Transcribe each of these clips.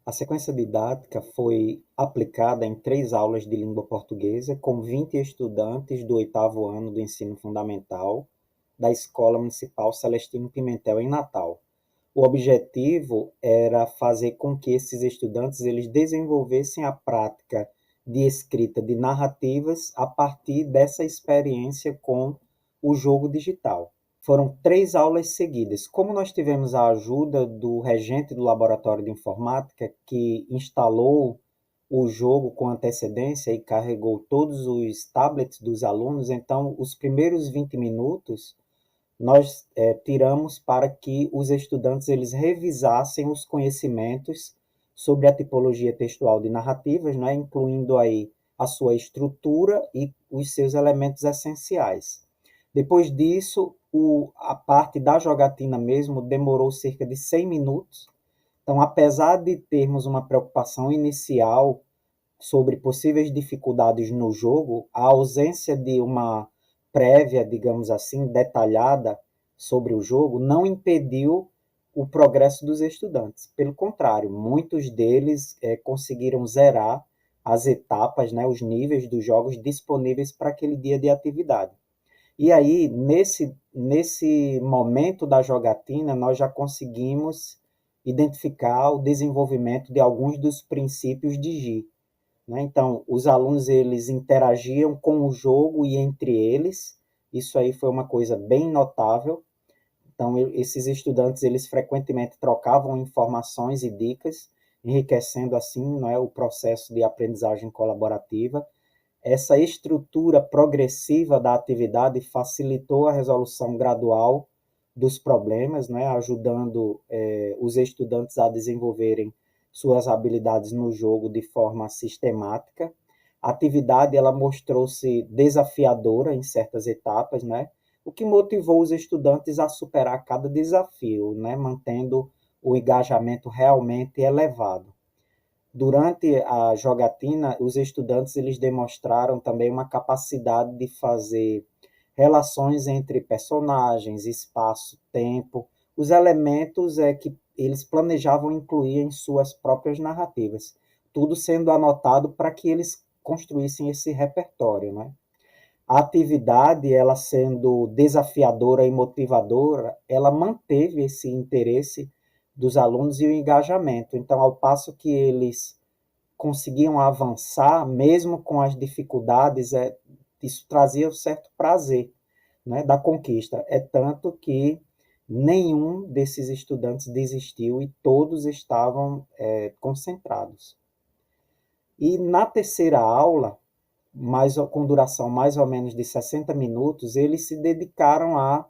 A sequência didática foi aplicada em 3 aulas de língua portuguesa com 20 estudantes do 8º ano do ensino fundamental da Escola Municipal Celestino Pimentel, em Natal. O objetivo era fazer com que esses estudantes eles desenvolvessem a prática de escrita de narrativas a partir dessa experiência com o jogo digital. Foram 3 aulas seguidas. Como nós tivemos a ajuda do regente do laboratório de informática, que instalou o jogo com antecedência e carregou todos os tablets dos alunos, então os primeiros 20 minutos nós tiramos para que os estudantes eles revisassem os conhecimentos sobre a tipologia textual de narrativas, né, incluindo aí a sua estrutura e os seus elementos essenciais. Depois disso, a parte da jogatina mesmo demorou cerca de 100 minutos. Então, apesar de termos uma preocupação inicial sobre possíveis dificuldades no jogo, a ausência de uma prévia, digamos assim, detalhada sobre o jogo, não impediu o progresso dos estudantes. Pelo contrário, muitos deles conseguiram zerar as etapas, né, os níveis dos jogos disponíveis para aquele dia de atividade. E aí, nesse momento da jogatina, nós já conseguimos identificar o desenvolvimento de alguns dos princípios de GI, né? Então, os alunos eles interagiam com o jogo e entre eles. Isso aí foi uma coisa bem notável. Então, esses estudantes eles frequentemente trocavam informações e dicas, enriquecendo assim, não é, o processo de aprendizagem colaborativa. Essa estrutura progressiva da atividade facilitou a resolução gradual dos problemas, né, ajudando os estudantes a desenvolverem suas habilidades no jogo de forma sistemática. A atividade ela mostrou-se desafiadora em certas etapas, né, o que motivou os estudantes a superar cada desafio, né, mantendo o engajamento realmente elevado. Durante a jogatina, os estudantes eles demonstraram também uma capacidade de fazer relações entre personagens, espaço, tempo, os elementos que eles planejavam incluir em suas próprias narrativas, tudo sendo anotado para que eles construíssem esse repertório, né? A atividade, ela sendo desafiadora e motivadora, ela manteve esse interesse dos alunos e o engajamento. Então, ao passo que eles conseguiam avançar, mesmo com as dificuldades, isso trazia um certo prazer, né, da conquista. É tanto que nenhum desses estudantes desistiu e todos estavam concentrados. E na terceira aula, com duração mais ou menos de 60 minutos, eles se dedicaram à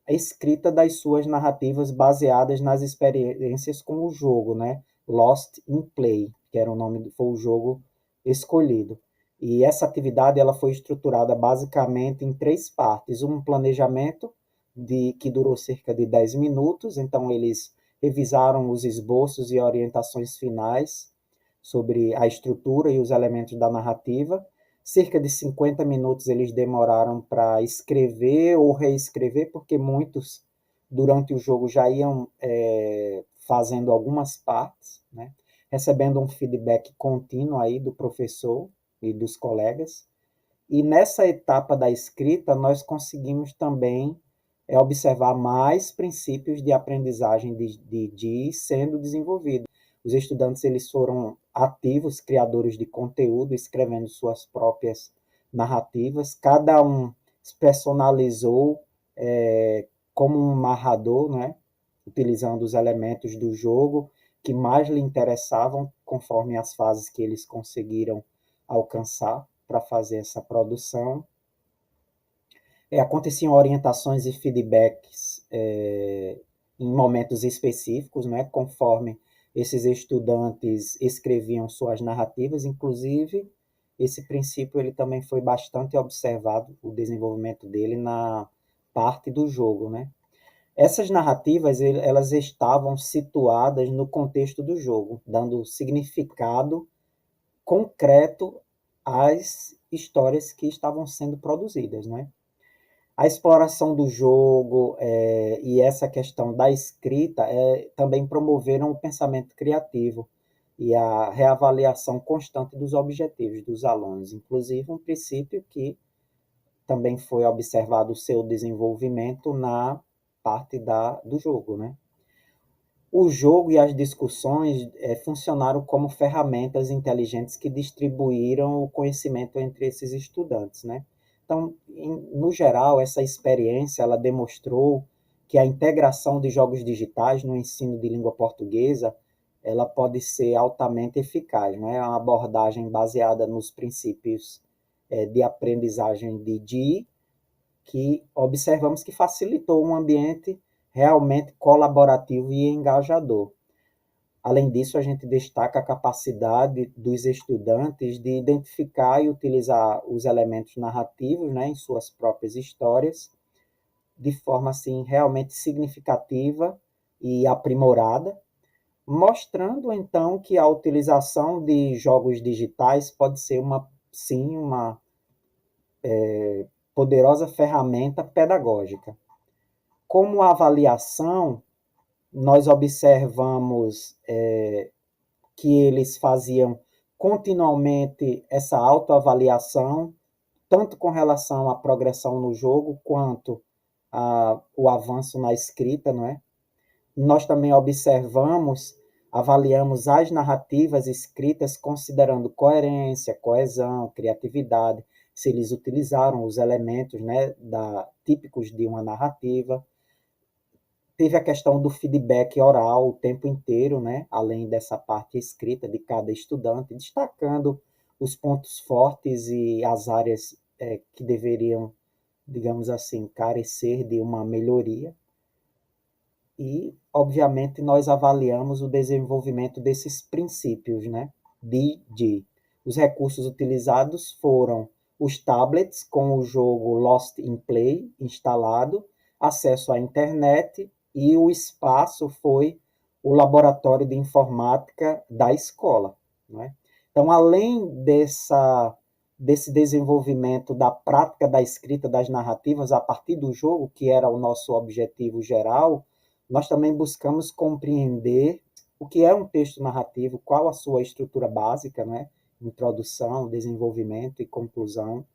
escrita das suas narrativas baseadas nas experiências com o jogo, né? Lost in Play, que era o nome, foi o jogo escolhido. E essa atividade ela foi estruturada basicamente em 3 partes: um planejamento que durou cerca de 10 minutos, então eles revisaram os esboços e orientações finais sobre a estrutura e os elementos da narrativa. Cerca de 50 minutos eles demoraram para escrever ou reescrever, porque muitos, durante o jogo, já iam fazendo algumas partes, né? Recebendo um feedback contínuo aí do professor e dos colegas. E nessa etapa da escrita, nós conseguimos também observar mais princípios de aprendizagem de sendo desenvolvidos. Os estudantes eles foram ativos, criadores de conteúdo, escrevendo suas próprias narrativas. Cada um se personalizou como um narrador, né? Utilizando os elementos do jogo que mais lhe interessavam, conforme as fases que eles conseguiram alcançar para fazer essa produção. Aconteciam orientações e feedbacks em momentos específicos, né, conforme esses estudantes escreviam suas narrativas. Inclusive, esse princípio ele também foi bastante observado, o desenvolvimento dele na parte do jogo, né? Essas narrativas elas estavam situadas no contexto do jogo, dando significado concreto às histórias que estavam sendo produzidas, né? A exploração do jogo e essa questão da escrita também promoveram o pensamento criativo, e a reavaliação constante dos objetivos dos alunos, inclusive um princípio que também foi observado o seu desenvolvimento na parte do jogo, né? O jogo e as discussões funcionaram como ferramentas inteligentes que distribuíram o conhecimento entre esses estudantes, né? Então, no geral, essa experiência ela demonstrou que a integração de jogos digitais no ensino de língua portuguesa ela pode ser altamente eficaz, né? É uma abordagem baseada nos princípios de aprendizagem de Dee, que observamos que facilitou um ambiente realmente colaborativo e engajador. Além disso, a gente destaca a capacidade dos estudantes de identificar e utilizar os elementos narrativos, né, em suas próprias histórias, de forma assim realmente significativa e aprimorada, mostrando então que a utilização de jogos digitais pode ser uma poderosa ferramenta pedagógica. Como avaliação, nós observamos que eles faziam continuamente essa autoavaliação, tanto com relação à progressão no jogo, quanto o avanço na escrita, não é? Nós também avaliamos as narrativas escritas considerando coerência, coesão, criatividade, se eles utilizaram os elementos, né, típicos de uma narrativa. Teve a questão do feedback oral o tempo inteiro, né, além dessa parte escrita de cada estudante, destacando os pontos fortes e as áreas que deveriam, digamos assim, carecer de uma melhoria. E, obviamente, nós avaliamos o desenvolvimento desses princípios, né? Os recursos utilizados foram os tablets com o jogo Lost in Play instalado, acesso à internet, e o espaço foi o laboratório de informática da escola, né? Então, além desse desenvolvimento da prática da escrita das narrativas a partir do jogo, que era o nosso objetivo geral, nós também buscamos compreender o que é um texto narrativo, qual a sua estrutura básica, né? Introdução, desenvolvimento e conclusão,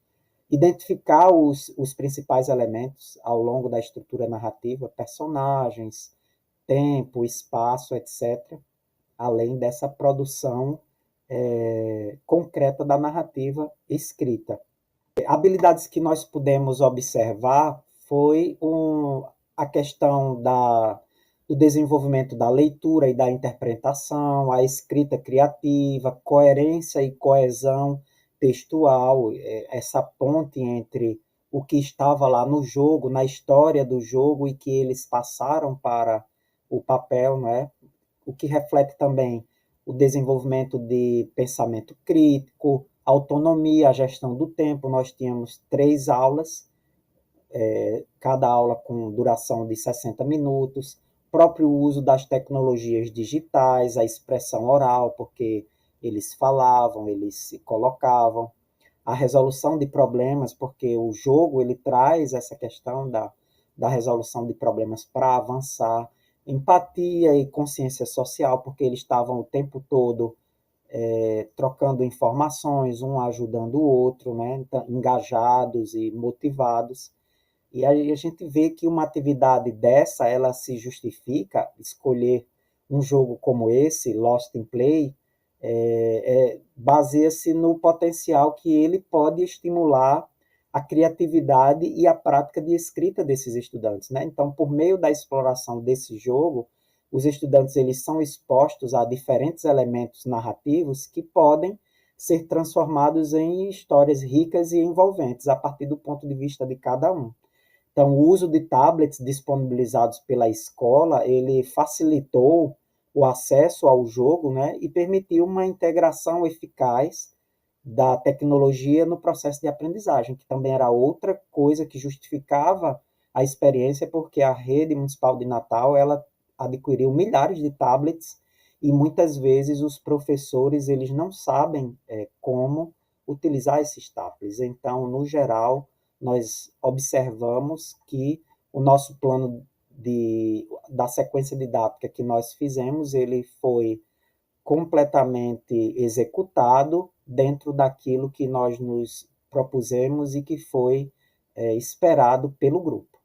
identificar os principais elementos ao longo da estrutura narrativa, personagens, tempo, espaço, etc., além dessa produção concreta da narrativa escrita. Habilidades que nós pudemos observar foi a questão do desenvolvimento da leitura e da interpretação, a escrita criativa, coerência e coesão textual, essa ponte entre o que estava lá no jogo, na história do jogo e que eles passaram para o papel, né? O que reflete também o desenvolvimento de pensamento crítico, autonomia, a gestão do tempo. Nós tínhamos 3 aulas, cada aula com duração de 60 minutos, próprio uso das tecnologias digitais, a expressão oral, porque eles falavam, eles se colocavam, a resolução de problemas, porque o jogo ele traz essa questão da resolução de problemas para avançar, empatia e consciência social, porque eles estavam o tempo todo trocando informações, um ajudando o outro, né? Engajados e motivados. E aí a gente vê que uma atividade dessa, ela se justifica, escolher um jogo como esse, Lost in Play, baseia-se no potencial que ele pode estimular a criatividade e a prática de escrita desses estudantes, né? Então, por meio da exploração desse jogo, os estudantes eles são expostos a diferentes elementos narrativos que podem ser transformados em histórias ricas e envolventes a partir do ponto de vista de cada um. Então, o uso de tablets disponibilizados pela escola, ele facilitou o acesso ao jogo, né, e permitiu uma integração eficaz da tecnologia no processo de aprendizagem, que também era outra coisa que justificava a experiência, porque a rede municipal de Natal, ela adquiriu milhares de tablets e muitas vezes os professores eles não sabem como utilizar esses tablets. Então, no geral, nós observamos que o nosso plano da sequência didática que nós fizemos, ele foi completamente executado dentro daquilo que nós nos propusemos e que foi esperado pelo grupo.